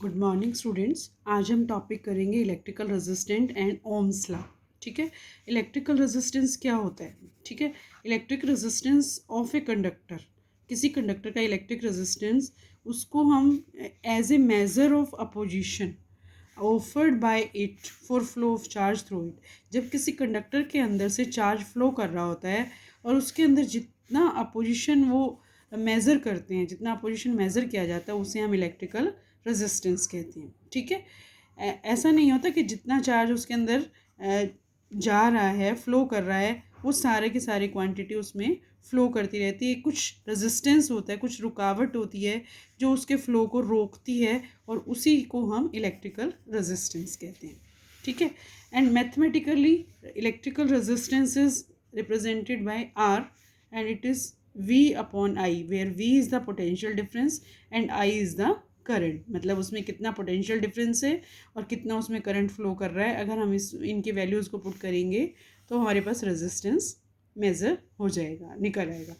Good morning students. आज हम topic करेंगे electrical resistant and Ohm's law. ठीक है, इलेक्ट्रिकल रेजिस्टेंस क्या होता है? ठीक है, electric resistance of a conductor, किसी कंडक्टर का इलेक्ट्रिक रेजिस्टेंस, उसको हम as a measure of opposition offered by it for flow of charge through it. जब किसी कंडक्टर के अंदर से चार्ज फ्लो कर रहा होता है और उसके अंदर जितना अपोजिशन वो मेज़र करते हैं, जितना अपोजिशन मेज़र किया जाता है, उसे हम इलेक्ट्रिकल रेजिस्टेंस कहते हैं। ठीक है, ऐसा नहीं होता कि जितना चार्ज उसके अंदर जा रहा है, फ्लो कर रहा है, वो सारे की सारी क्वांटिटी उसमें फ़्लो करती रहती है। कुछ रेजिस्टेंस होता है, कुछ रुकावट होती है जो उसके फ़्लो को रोकती है, और उसी को हम इलेक्ट्रिकल रेजिस्टेंस कहते हैं। ठीक है, and mathematically electrical resistance is represented by R and it is V upon I, where V is the potential difference and I is the current. मतलब उसमें कितना पोटेंशियल डिफरेंस है और कितना उसमें करंट फ्लो कर रहा है। अगर हम इनके वैल्यूज़ को पुट करेंगे तो हमारे पास रेजिस्टेंस मेज़र हो जाएगा, निकल आएगा।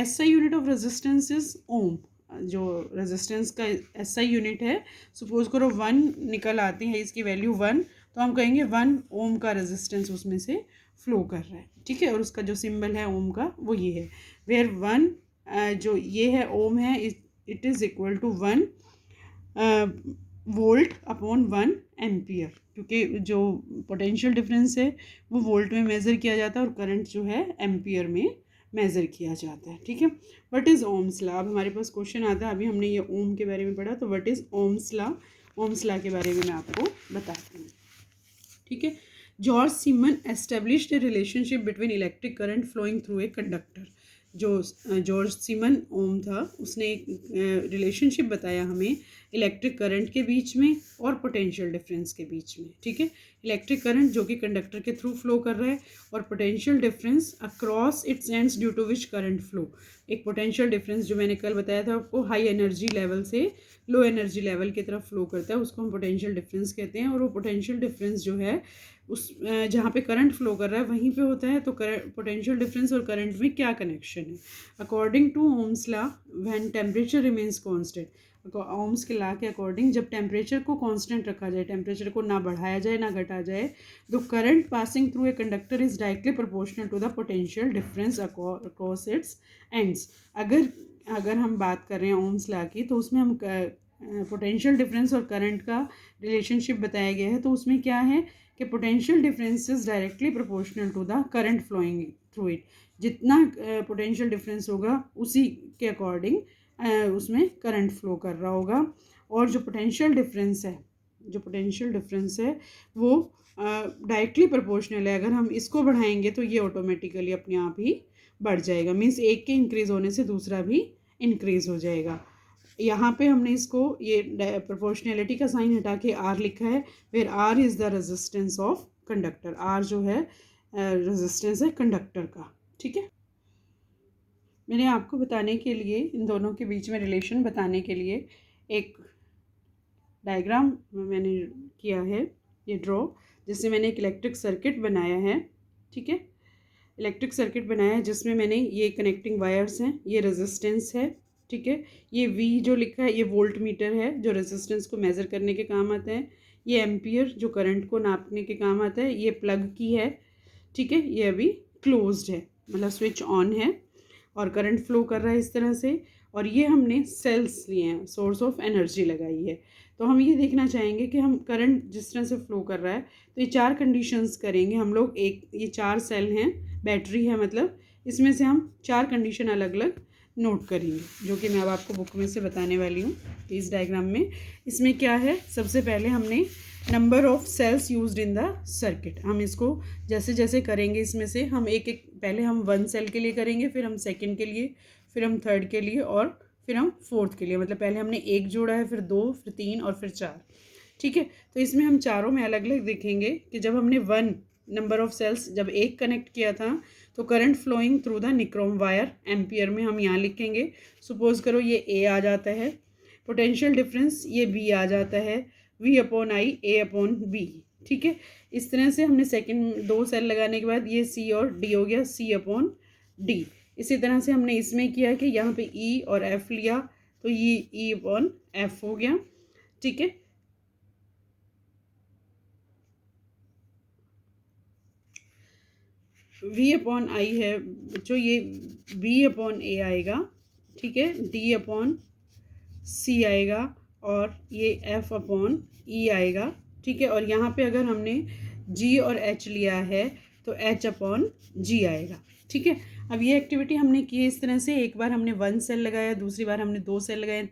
SI unit of resistance is ohm. जो रेजिस्टेंस का SI यूनिट है, सपोज करो 1 निकल आती है, इसकी वैल्यू 1, तो हम कहेंगे 1 ओम का रेजिस्टेंस उसमें से फ्लो कर रहा है। ठीक है, और उसका जो सिंबल है ओम का वो ये है, वेयर 1 जो ये है ओम है, it is equal to 1 volt upon 1 ampere, क्योंकि जो पोटेंशियल डिफरेंस है वो वोल्ट में मेज़र किया जाता है और करंट जो है एम्पियर में मेज़र किया जाता है। ठीक है, व्हाट इज़ ओम्स लॉ? अब हमारे पास क्वेश्चन आता है, अभी हमने ये ओम के बारे में पढ़ा, तो what is Ohm's law? Ohm's law के बारे में मैं आपको बताती हूँ। ठीक है, George Simon established a relationship between electric current flowing through a conductor. जो जॉर्ज सीमन ओम था, उसने एक रिलेशनशिप बताया हमें इलेक्ट्रिक करंट के बीच में और पोटेंशियल डिफरेंस के बीच में। ठीक है, इलेक्ट्रिक करंट जो कि कंडक्टर के थ्रू फ्लो कर रहा है, और potential difference across its ends due to which current flow. एक पोटेंशियल डिफरेंस जो मैंने कल बताया था आपको, हाई एनर्जी लेवल से लो एनर्जी लेवल की तरफ फ्लो करता है, उसको हम पोटेंशियल डिफरेंस कहते हैं। और वो पोटेंशियल डिफरेंस जो है उस जहाँ पे करंट फ्लो कर रहा है वहीं पे होता है। तो पोटेंशियल डिफरेंस और करंट में क्या कनेक्शन है? According to Ohm's law, when temperature remains constant, Ohm's के लॉ के अकॉर्डिंग जब टेम्परेचर को कांस्टेंट रखा जाए, टेम्परेचर को ना बढ़ाया जाए ना घटाया जाए, the current passing through a conductor is directly proportional to the potential difference across its ends. अगर हम बात कर रहे हैं ओम्स लॉ की, तो उसमें हम पोटेंशियल डिफरेंस और करंट का रिलेशनशिप बताया गया है। तो उसमें क्या है कि potential difference is directly proportional to the current flowing through it. जितना पोटेंशियल डिफरेंस होगा उसी के अकॉर्डिंग उसमें करंट फ्लो कर रहा होगा। और जो पोटेंशियल डिफरेंस है वो डायरेक्टली प्रोपोर्शनल है। अगर हम इसको बढ़ाएंगे तो ये ऑटोमेटिकली अपने आप ही बढ़ जाएगा, मीन्स एक के इंक्रीज़ होने से दूसरा भी इंक्रीज़ हो जाएगा। यहाँ पे हमने इसको ये प्रोपोर्शनैलिटी का साइन हटा के आर लिखा है, where R is the resistance of conductor. R जो है रेजिस्टेंस है कंडक्टर का। ठीक है, मैंने आपको बताने के लिए, इन दोनों के बीच में रिलेशन बताने के लिए एक डायग्राम मैंने किया है, ये ड्रॉ, जिससे मैंने एक इलेक्ट्रिक सर्किट बनाया है। ठीक है, इलेक्ट्रिक सर्किट बनाया है जिसमें मैंने ये कनेक्टिंग वायर्स हैं, ये रेजिस्टेंस है। ठीक है, ये V जो लिखा है ये वोल्ट मीटर है जो रेजिस्टेंस को मेज़र करने के काम आता है। ये एम्पियर जो करंट को नापने के काम आता है। ये प्लग की है। ठीक है, ये अभी क्लोज्ड है, मतलब स्विच ऑन है और करंट फ्लो कर रहा है इस तरह से। और ये हमने सेल्स लिए हैं, सोर्स ऑफ एनर्जी लगाई है। तो हम ये देखना चाहेंगे कि हम करंट जिस तरह से फ्लो कर रहा है, तो ये 4 कंडीशंस करेंगे हम लोग। एक ये 4 सेल हैं, बैटरी है, मतलब इसमें से हम 4 कंडीशन अलग अलग नोट करेंगे, जो कि मैं अब आपको बुक में से बताने वाली हूँ। इस डायग्राम में इसमें क्या है, सबसे पहले हमने number of cells used in the circuit, हम इसको जैसे जैसे करेंगे इसमें से हम एक एक, पहले हम 1 सेल के लिए करेंगे, फिर हम सेकंड के लिए, फिर हम थर्ड के लिए, और फिर हम फोर्थ के लिए। मतलब पहले हमने 1 जोड़ा है, फिर 2, फिर 3 और फिर 4। ठीक है, तो इसमें हम चारों में अलग अलग देखेंगे कि जब हमने 1 नंबर ऑफ सेल्स जब 1 कनेक्ट किया था, तो current flowing through the nichrome wire ampere में हम यहाँ लिखेंगे। सपोज करो ये A आ जाता है, पोटेंशियल डिफरेंस ये B आ जाता है, V upon I A upon B। ठीक है, इस तरह से हमने सेकंड 2 सेल लगाने के बाद ये C और D हो गया, C अपॉन D। इसी तरह से हमने इसमें किया कि यहाँ पे E और F लिया, तो ये E अपॉन F हो गया। ठीक है, वी अपॉन आई है जो ये वी अपॉन ए आएगा, ठीक है, डी अपॉन सी आएगा और ये एफ अपॉन ई आएगा, ठीक है। और यहाँ पे अगर हमने जी और एच लिया है तो एच अपॉन जी आएगा, ठीक है। अब ये एक्टिविटी हमने की है इस तरह से, एक बार हमने 1 सेल लगाया, दूसरी बार हमने 2 सेल लगाए,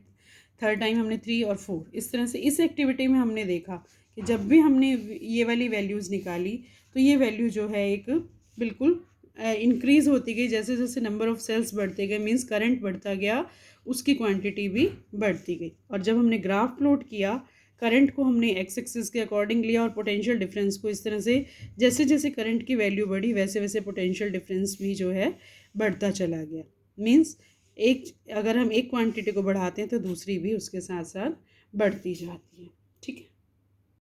थर्ड टाइम हमने 3 और 4, इस तरह से इस एक्टिविटी में हमने देखा कि जब भी हमने ये वाली वैल्यूज़ निकाली तो ये वैल्यू जो है एक बिल्कुल इंक्रीज़ होती गई, जैसे जैसे नंबर ऑफ़ सेल्स बढ़ते गए, मीन्स करंट बढ़ता गया, उसकी क्वांटिटी भी बढ़ती गई। और जब हमने ग्राफ प्लॉट किया, करंट को हमने एक्स एक्सिस के अकॉर्डिंग लिया और पोटेंशियल डिफरेंस को इस तरह से, जैसे जैसे करंट की वैल्यू बढ़ी वैसे वैसे पोटेंशियल डिफरेंस भी जो है बढ़ता चला गया। मीन्स एक अगर हम एक क्वांटिटी को बढ़ाते हैं तो दूसरी भी उसके साथ साथ बढ़ती जाती है, ठीक है।